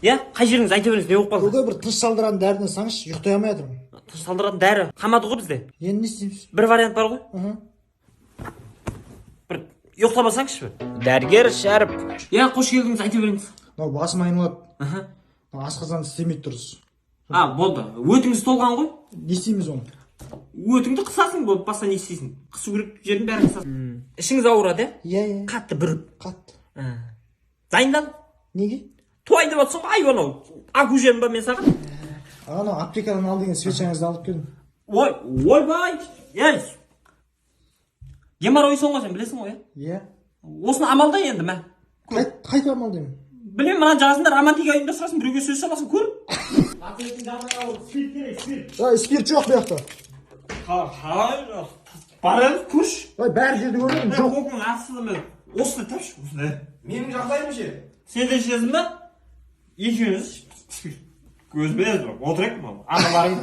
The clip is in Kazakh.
Иә, қай жеріңіз айта беріңіз, не болып қалды? Көке бір тыныш салдыратын дәріні салыңызшы, ұйықтай алмай жатырмын. Тыныш салдыратын дәрі қамады ғой бізде. Енді не істейміз? Бір вариант бар ғой. Бір ұйықтамасаңызшы. Дәрігер Шәріп. Иә, қош келдіңіз, айта беріңіз. Мынау басым айналады. Асқазан істемейді дұрыс. Болды. Өтіңіз толған ғой. Не істейміз оны? Өтіңді қысасың, болды, басқа не істейсің? Қысу керек жердің бәрін қысасың. Ішіңіз ауырады, Иә, иә. қатты бүріп. Қатты. Дайындан. Неге? Туайын деп жатсың ғой, ай анау. Аку жерім ба мен саған? Анау аптекадан ал деген свечаңызды алып келдім. Ойбай. Ей. Геморройсың ғой сен, білесің ғой, Иә. Осыны амалда енді, мә. Қайта амал деймін. Білмеймін, мына жазында романтика ұйымдастырасың, біреуге сөз саласың, көр. Спирт жоқ бұл жақта. Бар енді, көрші. Бәрі жерде көрдім, жоқ. Оқың асылы мен. Осыны тапшы, осыны. Менің жағдайым ше? Сен де ішесің ба? Екеуіңіз спирт. Көзбен отырайық мынау. Ағаларың.